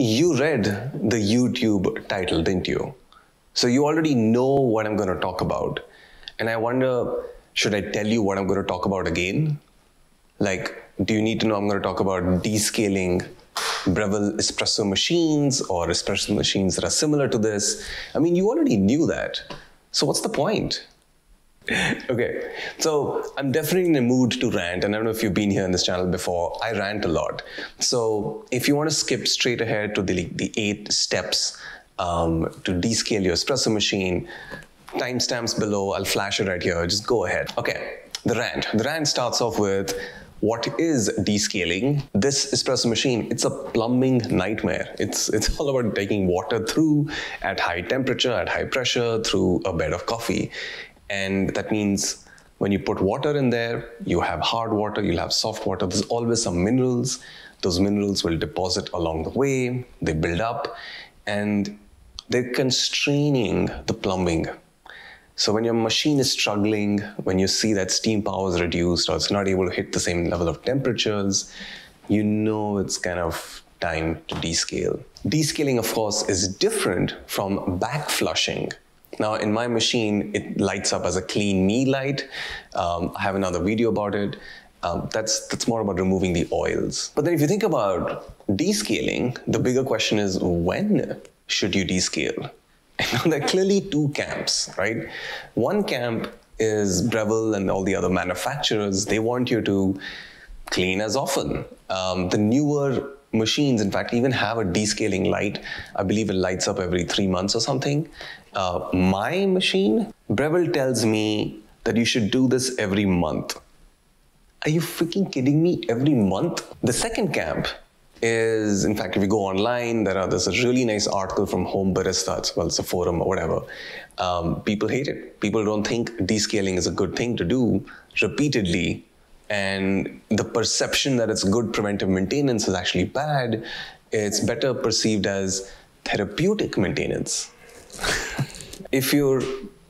You read the YouTube title, didn't you? So you already know what I'm going to talk about. And I wonder, should I tell you what I'm going to talk about again? Like, do you need to know I'm going to talk about descaling Breville espresso machines or espresso machines that are similar to this? I mean, you already knew that. So what's the point? Okay, so I'm definitely in a mood to rant, and I don't know if you've been here on this channel before. I rant a lot. So if you want to skip straight ahead to the 8 steps to descale your espresso machine, timestamps below, I'll flash it right here. Just go ahead. Okay, the rant. The rant starts off with, what is descaling? This espresso machine, it's a plumbing nightmare. It's all about taking water through at high temperature, at high pressure, through a bed of coffee. And that means when you put water in there, you have hard water, you'll have soft water. There's always some minerals. Those minerals will deposit along the way. They build up and they're constraining the plumbing. So when your machine is struggling, when you see that steam power is reduced or it's not able to hit the same level of temperatures, you know it's kind of time to descale. Descaling, of course, is different from back flushing. Now, in my machine, it lights up as a clean me light. I have another video about it. That's more about removing the oils. But then if you think about descaling, the bigger question is, when should you descale? And there are clearly 2 camps, right? One camp is Breville and all the other manufacturers. They want you to clean as often. The newer machines, in fact, even have a descaling light. I believe it lights up every 3 months or something. My machine, Breville tells me that you should do this every month. Are you freaking kidding me? Every month? The second camp is, in fact, if you go online, there's a really nice article from Home Barista, well, it's a forum or whatever. People hate it. People don't think descaling is a good thing to do repeatedly. And the perception that it's good preventive maintenance is actually bad. It's better perceived as therapeutic maintenance. If you're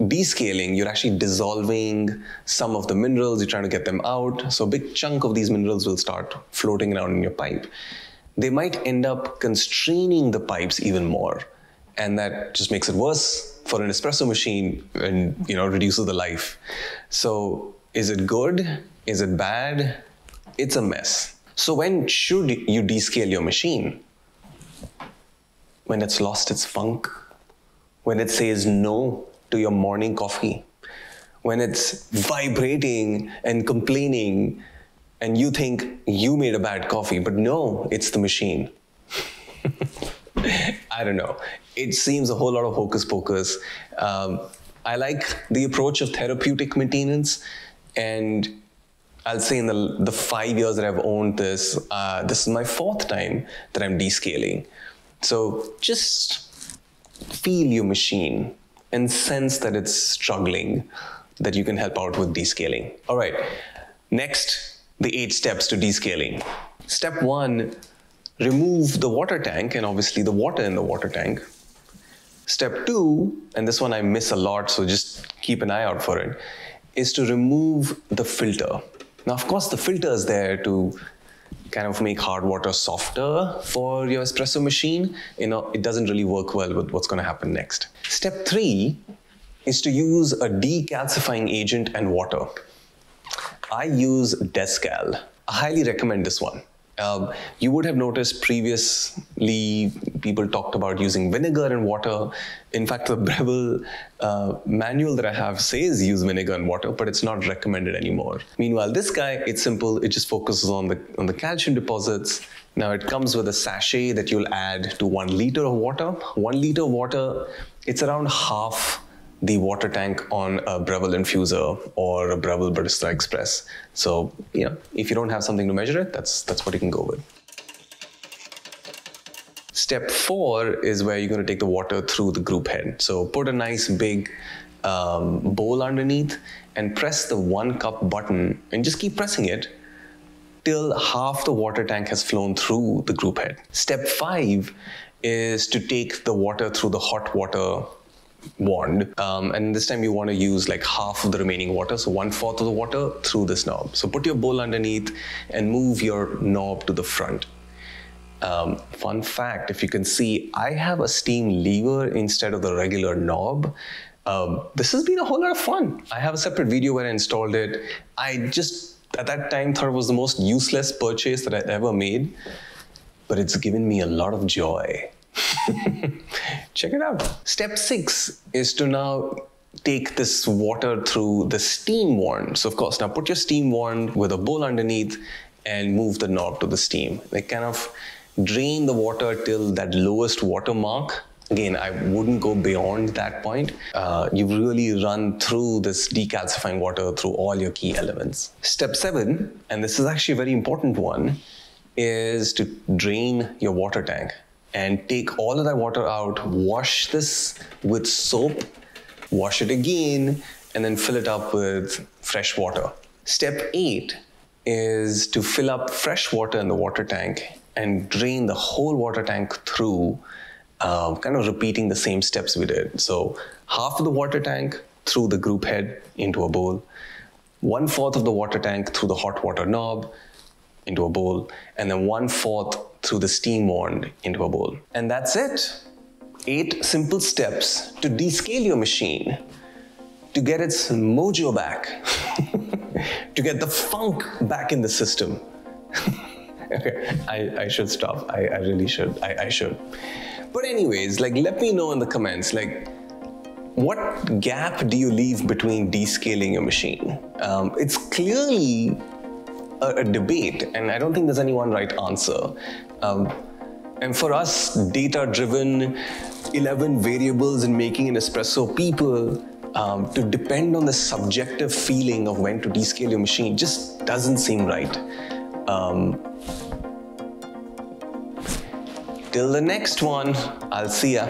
descaling, you're actually dissolving some of the minerals, you're trying to get them out. So a big chunk of these minerals will start floating around in your pipe. They might end up constraining the pipes even more. And that just makes it worse for an espresso machine and, reduces the life. So is it good? Is it bad? It's a mess. So when should you descale your machine? When it's lost its funk? When it says no to your morning coffee? When it's vibrating and complaining and you think you made a bad coffee, but no, it's the machine. I don't know. It seems a whole lot of hocus pocus. I like the approach of therapeutic maintenance, and I'll say in the 5 years that I've owned this, this is my 4th time that I'm descaling. So just feel your machine and sense that it's struggling, that you can help out with descaling. All right, next, the 8 steps to descaling. Step 1, remove the water tank and obviously the water in the water tank. Step 2, and this one I miss a lot, so just keep an eye out for it, is to remove the filter. Now, of course, the filter is there to kind of make hard water softer for your espresso machine. It doesn't really work well with what's going to happen next. Step 3 is to use a decalcifying agent and water. I use Descal. I highly recommend this one. You would have noticed previously people talked about using vinegar and water. In fact, the Breville manual that I have says use vinegar and water, but it's not recommended anymore. Meanwhile, this guy, it's simple. It just focuses on the calcium deposits. Now it comes with a sachet that you'll add to 1 liter of water. 1 liter of water, it's around half the water tank on a Breville infuser or a Breville Barista Express. So, if you don't have something to measure it, that's what you can go with. Step 4 is where you're going to take the water through the group head. So put a nice big bowl underneath and press the 1 cup button and just keep pressing it till half the water tank has flown through the group head. Step 5 is to take the water through the hot water wand, and this time you want to use like half of the remaining water, so 1/4 of the water through this knob. So put your bowl underneath and move your knob to the front. Fun fact, if you can see, I have a steam lever instead of the regular knob. This has been a whole lot of fun. I have a separate video where I installed it. I just, at that time, thought it was the most useless purchase that I ever made, but it's given me a lot of joy. Check it out. Step 6 is to now take this water through the steam wand. So of course, now put your steam wand with a bowl underneath and move the knob to the steam. Like kind of drain the water till that lowest water mark. Again, I wouldn't go beyond that point. You really run through this decalcifying water through all your key elements. Step 7, and this is actually a very important one, is to drain your water tank and take all of that water out, wash this with soap, wash it again, and then fill it up with fresh water. Step 8 is to fill up fresh water in the water tank and drain the whole water tank through, kind of repeating the same steps we did. So half of the water tank through the group head into a bowl, 1/4 of the water tank through the hot water knob into a bowl, and then 1/4 through the steam wand into a bowl. And that's it. 8 simple steps to descale your machine, to get its mojo back, to get the funk back in the system. Okay, I should stop. I really should. I should. But anyways, like, let me know in the comments, like, what gap do you leave between descaling your machine? It's clearly a debate, and I don't think there's any one right answer. And for us, data-driven, 11 variables in making an espresso people, to depend on the subjective feeling of when to descale your machine just doesn't seem right. Till the next one, I'll see ya.